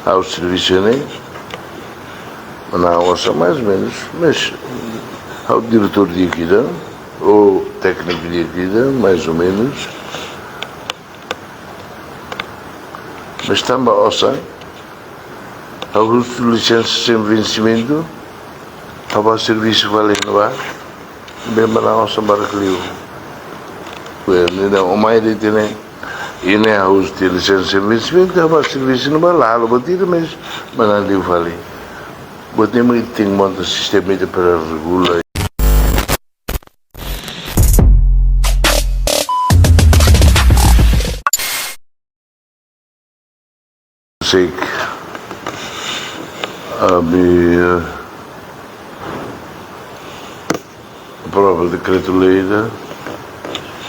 ao serviço, né? Não ouça mais ou menos, mas ao diretor de equidade, ou técnico de equidade, mais ou menos, mas também ouça ao licença sem vencimento, ao serviço vale renovar, bem para ouça para que liu. O mais de ter, e nem a uso de licença sem vencimento, ao serviço não vai lá, batida, mas não liu vale. Botei muito tem monta sistema para regular. Sei que a minha prova de decreto-lei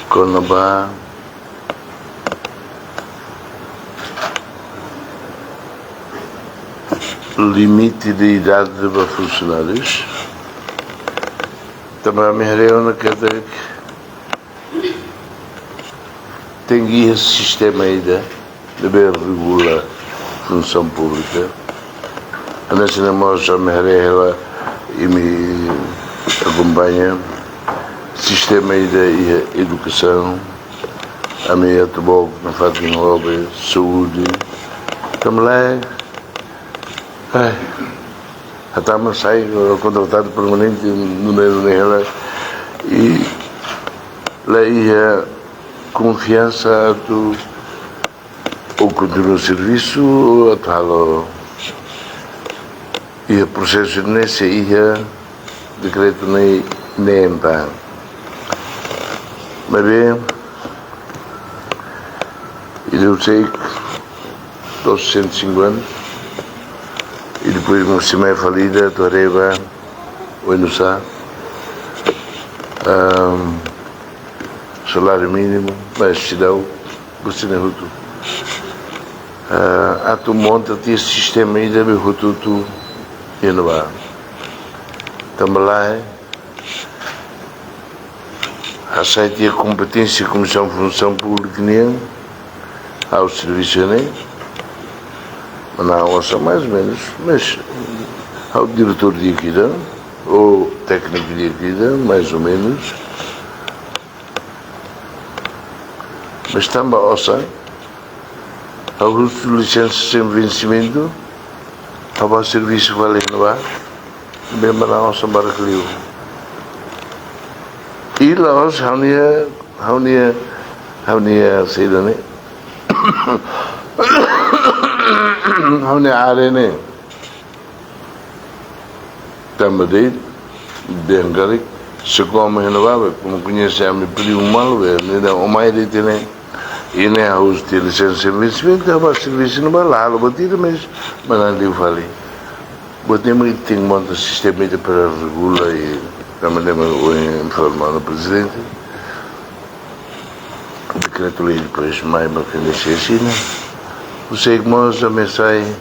com a barra limite de idade de funcionários. Também a minha reunião que tem esse sistema ainda de bem regular função pública. A nossa namorada já me reunião e me acompanha. Sistema de educação, a minha trabalho na Fátima Obra, saúde, estamos lá. Estamos saindo contratado permanente no meio dela e lá ia confiança do ou continua o serviço ou tal e o processo nesse ia decreto nem pá. Mas bem, eu sei que 250 e depois uma semana falida, Toreba, o Enussá, salário mínimo, mas se dá o Bucinehutu. Há tu monta esse sistema aí de Hututu e não vai. Também lá aceita a competência Comissão de Função Pública ao serviço, né? Não ouça mais ou menos, mas ao diretor de equidade, ou técnico de equidade, mais ou menos, mas também ouça ao uso de licença sem vencimento, ao serviço vale renovar, bem para ouça para que liu. E lá hoje, haunia saída, né? Haunia área, né? Também de se come renovável, como conhece a me pediu mal, o mais de ter, né? E nem a uso de licença sem vencimento, ao serviço não vai lá, batida, mas não liu falei. Botei muito tem monta sistema para regular e também vou informar no presidente. O decreto-lei depois mais uma pendência assim, né? Você que mostra a mensagem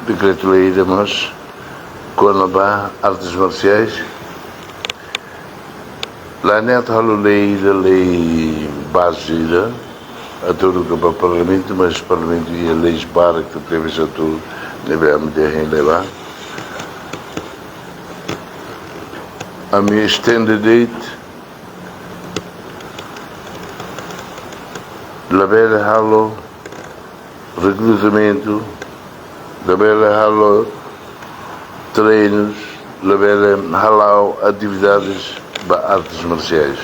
decreto-lei de nós com a barra artes marciais. Lá neto a lei base a todo o parlamento, mas o parlamento e a lei para que teve já tudo devemos levar. A minha extended date la bela halo recrutamento, la bela halo treinos, la bela halo atividades para artes marciais.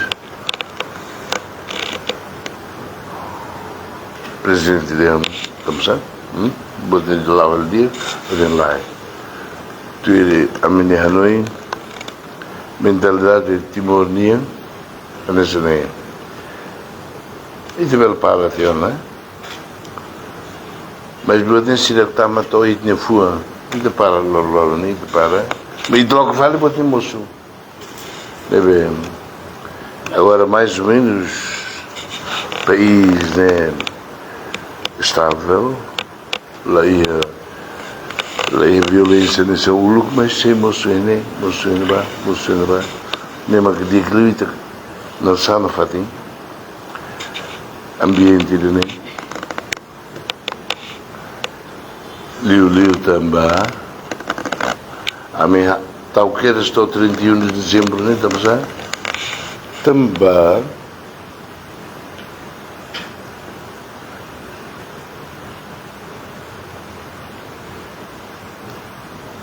Presidente dele, estamos a? Botei de lá o dia, botei lá. Tu a minha Hanoi, mentalidade timornia, nessa nem. E de bela para a fiona, não é? Mas botei se ele está matou e tinha fua, e de para logo nem de para. Mas logo vale botei moço. Deve. Agora mais ou menos país, né? Estável, lá ia violência nesse único, mas sem moço, né? Moço, mesmo que diga que luta, não sabe fatim, ambiente, né? Liu também. A minha talqueira estou 31 de dezembro, né? Estamos a? Também.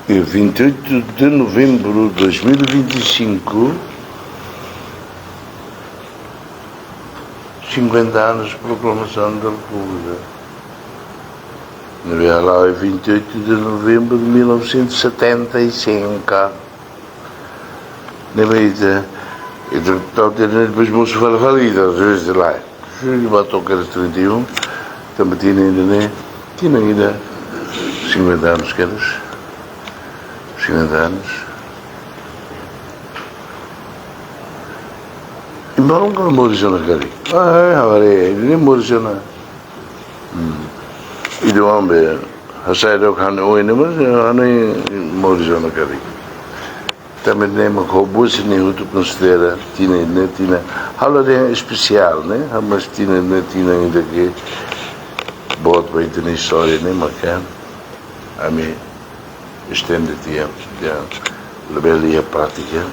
E 28 de novembro de 2025, 50 anos de proclamação da República. Não lá é 28 de novembro de 1975. Não é isso? Então, depois vamos falar valida, às vezes lá. Se batou que era 31, também tinha ainda, né? Tinha ainda 50 anos, que eras? 50 anos. E mal que não morreu na cara. Agora nem morreu na. E do homem, a sair do cano, o inimigo, nem morreu na cara. Também nem uma coisa, nem outro considera, tinha, holiday especial, né? Mas tinha ainda que, bota para ter história, nem bacana. A mim, estende-te a levar a prática.